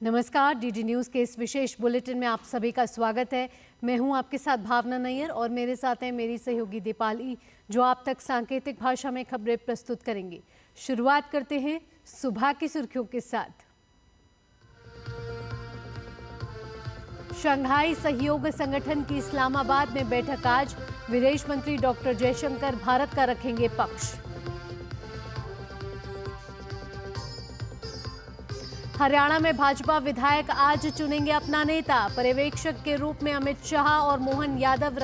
नमस्कार, DD news के इस विशेष बुलेटिन में आप सभी का स्वागत है। मैं हूं आपके साथ भावना नैयर और मेरे साथ हैं मेरी सहयोगी दीपाली, जो आप तक सांकेतिक भाषा में खबरें प्रस्तुत करेंगी। शुरुआत करते हैं सुबह की सुर्खियों के साथ। शंघाई सहयोग संगठन की इस्लामाबाद में बैठक आज। विदेश मंत्री डॉक्टर जयशंकर भारत का रखेंगे पक्ष। हरियाणा में भाजपा विधायक आज चुनेंगे अपना नेता। पर्यवेक्षक के रूप में अमित शाह और मोहन यादव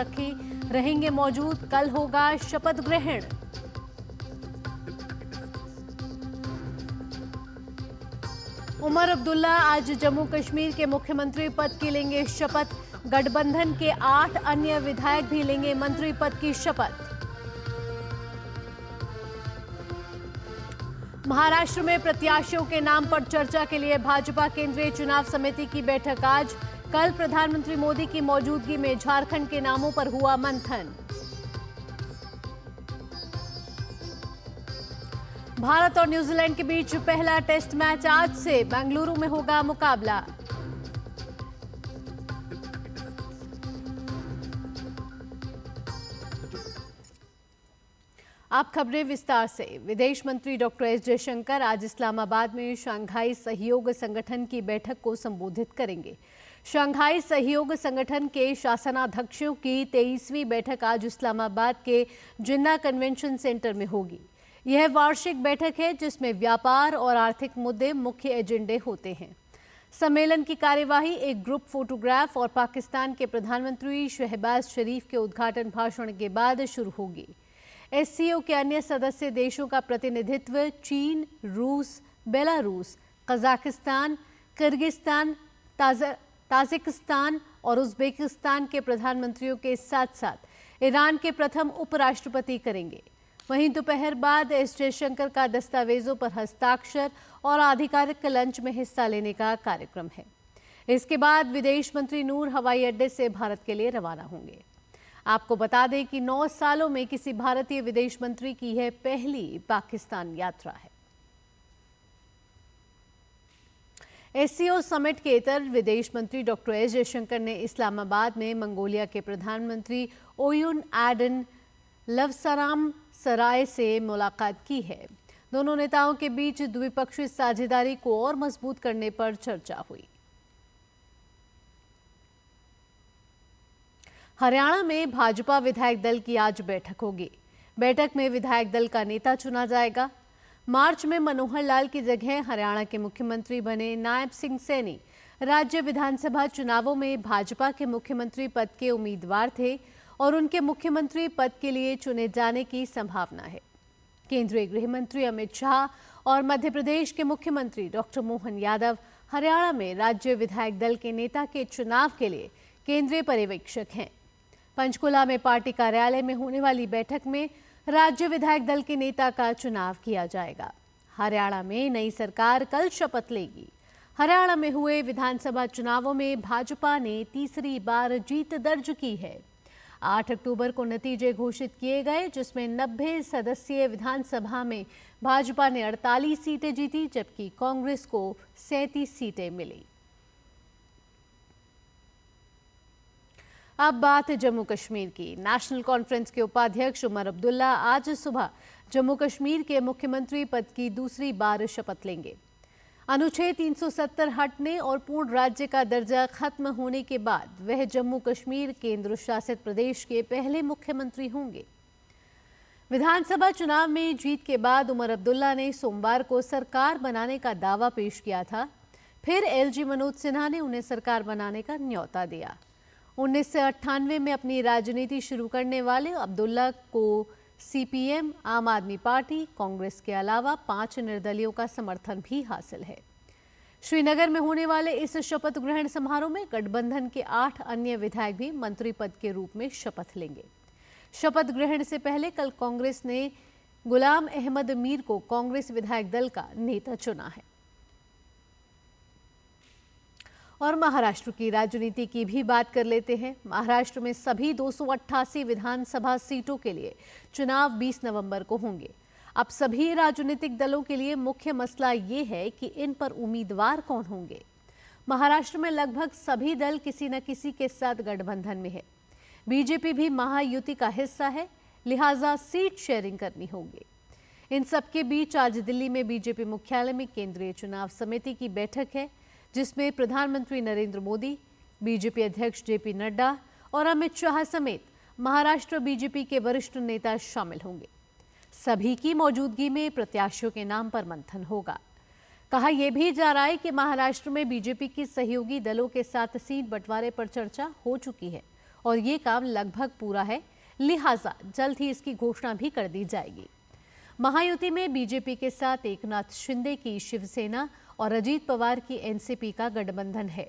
रहेंगे मौजूद। कल होगा शपथ ग्रहण। उमर अब्दुल्ला आज जम्मू कश्मीर के मुख्यमंत्री पद की लेंगे शपथ। गठबंधन के 8 अन्य विधायक भी लेंगे मंत्री पद की शपथ। महाराष्ट्र में प्रत्याशियों के नाम पर चर्चा के लिए भाजपा केंद्रीय चुनाव समिति की बैठक आज। कल प्रधानमंत्री मोदी की मौजूदगी में झारखंड के नामों पर हुआ मंथन। भारत और न्यूजीलैंड के बीच पहला टेस्ट मैच आज से। बेंगलुरु में होगा मुकाबला। आप खबरें विस्तार से। विदेश मंत्री डॉक्टर एस जयशंकर आज इस्लामाबाद में शंघाई सहयोग संगठन की बैठक को संबोधित करेंगे। शंघाई सहयोग संगठन के शासनाध्यक्षों की 23वीं बैठक आज इस्लामाबाद के जिन्ना कन्वेंशन सेंटर में होगी। यह वार्षिक बैठक है जिसमें व्यापार और आर्थिक मुद्दे मुख्य एजेंडे होते हैं। सम्मेलन की कार्यवाही एक ग्रुप फोटोग्राफ और पाकिस्तान के प्रधानमंत्री शहबाज शरीफ के उद्घाटन भाषण के बाद शुरू होगी। एससीओ के अन्य सदस्य देशों का प्रतिनिधित्व चीन, रूस, बेलारूस, कजाकिस्तान, किर्गिस्तान, ताजिकिस्तान और उज्बेकिस्तान के प्रधानमंत्रियों के साथ साथ ईरान के प्रथम उपराष्ट्रपति करेंगे। वहीं दोपहर बाद एस जयशंकर का दस्तावेजों पर हस्ताक्षर और आधिकारिक लंच में हिस्सा लेने का कार्यक्रम है। इसके बाद विदेश मंत्री नूर हवाई अड्डे से भारत के लिए रवाना होंगे। आपको बता दें कि 9 सालों में किसी भारतीय विदेश मंत्री की यह पहली पाकिस्तान यात्रा है। एससीओ समिट के इतर विदेश मंत्री डॉक्टर एस जयशंकर ने इस्लामाबाद में मंगोलिया के प्रधानमंत्री ओयुन एडन लवसराम सराय से मुलाकात की है। दोनों नेताओं के बीच द्विपक्षीय साझेदारी को और मजबूत करने पर चर्चा हुई। हरियाणा में भाजपा विधायक दल की आज बैठक होगी। बैठक में विधायक दल का नेता चुना जाएगा। मार्च में मनोहर लाल की जगह हरियाणा के मुख्यमंत्री बने नायब सिंह सैनी राज्य विधानसभा चुनावों में भाजपा के मुख्यमंत्री पद के उम्मीदवार थे और उनके मुख्यमंत्री पद के लिए चुने जाने की संभावना है। केंद्रीय गृह मंत्री अमित शाह और मध्य प्रदेश के मुख्यमंत्री डॉक्टर मोहन यादव हरियाणा में राज्य विधायक दल के नेता के चुनाव के लिए केंद्रीय पर्यवेक्षक हैं। पंचकुला में पार्टी कार्यालय में होने वाली बैठक में राज्य विधायक दल के नेता का चुनाव किया जाएगा। हरियाणा में नई सरकार कल शपथ लेगी। हरियाणा में हुए विधानसभा चुनावों में भाजपा ने तीसरी बार जीत दर्ज की है। 8 अक्टूबर को नतीजे घोषित किए गए, जिसमें 90 सदस्यीय विधानसभा में भाजपा ने 48 सीटें जीती, जबकि कांग्रेस को 37 सीटें मिली। अब बात जम्मू कश्मीर की। नेशनल कॉन्फ्रेंस के उपाध्यक्ष उमर अब्दुल्ला आज सुबह जम्मू कश्मीर के मुख्यमंत्री पद की दूसरी बार शपथ लेंगे। अनुच्छेद 370 हटने और पूर्ण राज्य का दर्जा खत्म होने के बाद वह जम्मू कश्मीर केंद्र शासित प्रदेश के पहले मुख्यमंत्री होंगे। विधानसभा चुनाव में जीत के बाद उमर अब्दुल्ला ने सोमवार को सरकार बनाने का दावा पेश किया था। फिर एलजी मनोज सिन्हा ने उन्हें सरकार बनाने का न्योता दिया। 1998 में अपनी राजनीति शुरू करने वाले अब्दुल्ला को सीपीएम, आम आदमी पार्टी, कांग्रेस के अलावा 5 निर्दलियों का समर्थन भी हासिल है। श्रीनगर में होने वाले इस शपथ ग्रहण समारोह में गठबंधन के 8 अन्य विधायक भी मंत्री पद के रूप में शपथ लेंगे। शपथ ग्रहण से पहले कल कांग्रेस ने गुलाम अहमद मीर को कांग्रेस विधायक दल का नेता चुना है। और महाराष्ट्र की राजनीति की भी बात कर लेते हैं। महाराष्ट्र में सभी 288 विधानसभा सीटों के लिए चुनाव 20 नवंबर को होंगे। अब सभी राजनीतिक दलों के लिए मुख्य मसला ये है कि इन पर उम्मीदवार कौन होंगे। महाराष्ट्र में लगभग सभी दल किसी न किसी के साथ गठबंधन में है। बीजेपी भी महायुति का हिस्सा है, लिहाजा सीट शेयरिंग करनी होगी। इन सबके बीच आज दिल्ली में बीजेपी मुख्यालय में केंद्रीय चुनाव समिति की बैठक है, जिसमें प्रधानमंत्री नरेंद्र मोदी, बीजेपी अध्यक्ष जेपी नड्डा और अमित शाह समेत महाराष्ट्र बीजेपी के वरिष्ठ नेता शामिल होंगे। सभी की मौजूदगी में प्रत्याशियों के नाम पर मंथन होगा। कहा यह भी जा रहा है कि महाराष्ट्र में बीजेपी की सहयोगी दलों के साथ सीट बंटवारे पर चर्चा हो चुकी है और ये काम लगभग पूरा है, लिहाजा जल्द ही इसकी घोषणा भी कर दी जाएगी। महायुति में बीजेपी के साथ एकनाथ शिंदे की शिवसेना और अजीत पवार की एनसीपी का गठबंधन है।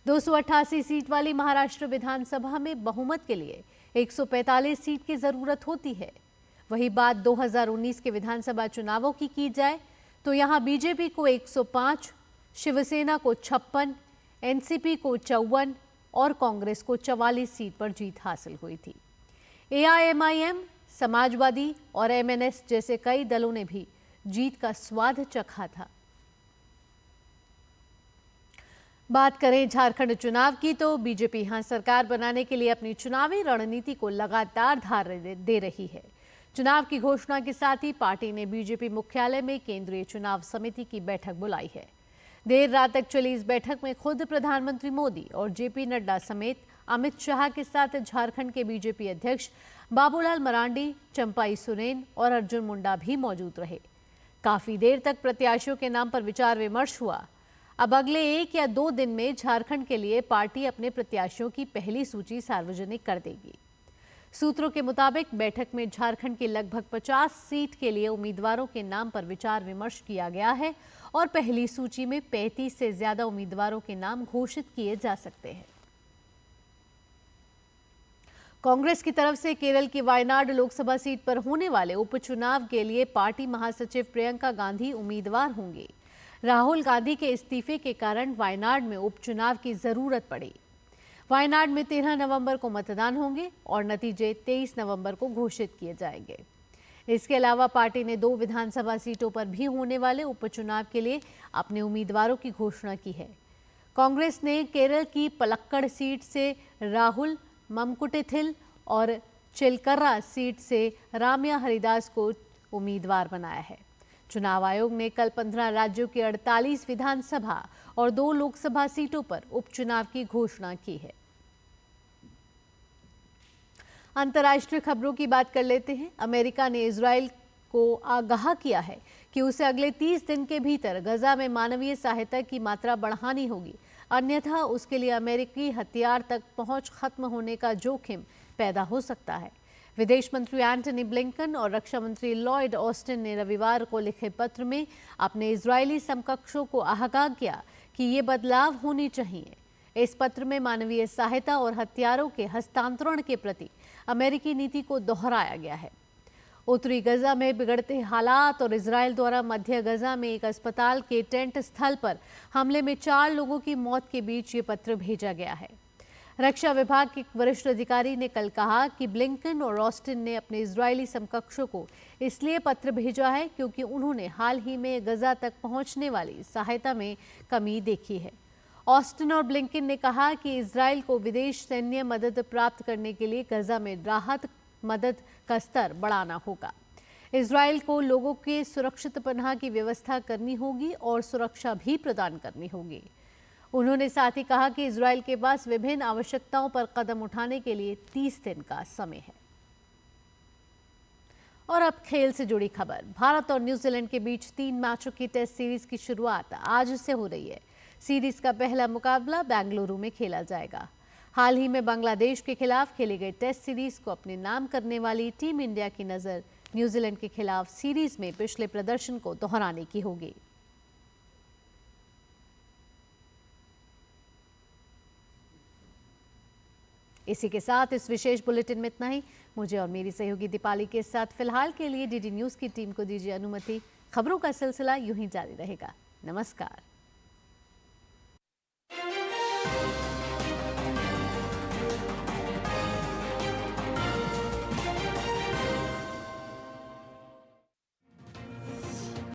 288 सीट वाली महाराष्ट्र विधानसभा में बहुमत के लिए 145 सीट की जरूरत होती है। वही बात 2019 के विधानसभा चुनावों की जाए तो यहां बीजेपी को 105, शिवसेना को 56, एनसीपी को 54 और कांग्रेस को 44 सीट पर जीत हासिल हुई थी। एआईएमआईएम, समाजवादी और एमएनएस जैसे कई दलों ने भी जीत का स्वाद चखा था। बात करें झारखंड चुनाव की तो बीजेपी यहां सरकार बनाने के लिए अपनी चुनावी रणनीति को लगातार धार दे रही है। चुनाव की घोषणा के साथ ही पार्टी ने बीजेपी मुख्यालय में केंद्रीय चुनाव समिति की बैठक बुलाई है। देर रात तक चली इस बैठक में खुद प्रधानमंत्री मोदी और जेपी नड्डा समेत अमित शाह के साथ झारखंड के बीजेपी अध्यक्ष बाबूलाल मरांडी, चंपाई सोरेन और अर्जुन मुंडा भी मौजूद रहे। काफी देर तक प्रत्याशियों के नाम पर विचार विमर्श हुआ। अब अगले 1 या 2 दिन में झारखंड के लिए पार्टी अपने प्रत्याशियों की पहली सूची सार्वजनिक कर देगी। सूत्रों के मुताबिक बैठक में झारखंड की लगभग 50 सीट के लिए उम्मीदवारों के नाम पर विचार विमर्श किया गया है और पहली सूची में 35 से ज्यादा उम्मीदवारों के नाम घोषित किए जा सकते हैं। कांग्रेस की तरफ से केरल की वायनाड लोकसभा सीट पर होने वाले उपचुनाव के लिए पार्टी महासचिव प्रियंका गांधी उम्मीदवार होंगे। राहुल गांधी के इस्तीफे के कारण वायनाड में उपचुनाव की जरूरत पड़ी। वायनाड में 13 नवंबर को मतदान होंगे और नतीजे 23 नवंबर को घोषित किए जाएंगे। इसके अलावा पार्टी ने 2 विधानसभा सीटों पर भी होने वाले उपचुनाव के लिए अपने उम्मीदवारों की घोषणा की है। कांग्रेस ने केरल की पलक्कड़ सीट से राहुल ममकुटिथिल और चिलकर्रा सीट से राम्या हरिदास को उम्मीदवार बनाया है। चुनाव आयोग ने कल 15 राज्यों की 48 विधानसभा और 2 लोकसभा सीटों पर उपचुनाव की घोषणा की है। अंतर्राष्ट्रीय खबरों की बात कर लेते हैं। अमेरिका ने इजराइल को आगाह किया है कि उसे अगले 30 दिन के भीतर गजा में मानवीय सहायता की मात्रा बढ़ानी होगी, अन्यथा उसके लिए अमेरिकी हथियार तक पहुंच खत्म होने का जोखिम पैदा हो सकता है। विदेश मंत्री एंटनी ब्लिंकन और रक्षा मंत्री लॉयड ऑस्टिन ने रविवार को लिखे पत्र में अपने इजरायली समकक्षों को आगाह किया कि ये बदलाव होनी चाहिए। इस पत्र में मानवीय सहायता और हथियारों के हस्तांतरण के प्रति अमेरिकी नीति को दोहराया गया है। उत्तरी गजा में बिगड़ते हालात और इजराइल द्वारा मध्य गजा में एक अस्पताल के टेंट स्थल पर हमले में 4 लोगों की मौत के बीच ये पत्र भेजा गया है। रक्षा विभाग के एक वरिष्ठ अधिकारी ने कल कहा कि ब्लिंकन और ऑस्टिन ने अपने इजरायली समकक्षों को इसलिए पत्र भेजा है क्योंकि उन्होंने हाल ही में गजा तक पहुंचने वाली सहायता में कमी देखी है। ऑस्टिन और ब्लिंकन ने कहा कि इजराइल को विदेश सैन्य मदद प्राप्त करने के लिए गजा में राहत मदद का स्तर बढ़ाना होगा। इजराइल को लोगों के सुरक्षित पनाह की व्यवस्था करनी होगी और सुरक्षा भी प्रदान करनी होगी। उन्होंने साथ ही कहा कि इजराइल के पास विभिन्न आवश्यकताओं पर कदम उठाने के लिए 30 दिन का समय है। और अब खेल से जुड़ी खबर। भारत और न्यूजीलैंड के बीच 3 मैचों की टेस्ट सीरीज की शुरुआत आज से हो रही है। सीरीज का पहला मुकाबला बेंगलुरु में खेला जाएगा। हाल ही में बांग्लादेश के खिलाफ खेली गई टेस्ट सीरीज को अपने नाम करने वाली टीम इंडिया की नजर न्यूजीलैंड के खिलाफ सीरीज में पिछले प्रदर्शन को दोहराने की होगी। इसी के साथ इस विशेष बुलेटिन में इतना ही। मुझे और मेरी सहयोगी दीपाली के साथ फिलहाल के लिए डीडी न्यूज की टीम को दीजिए अनुमति। खबरों का सिलसिला यूं ही जारी रहेगा। नमस्कार।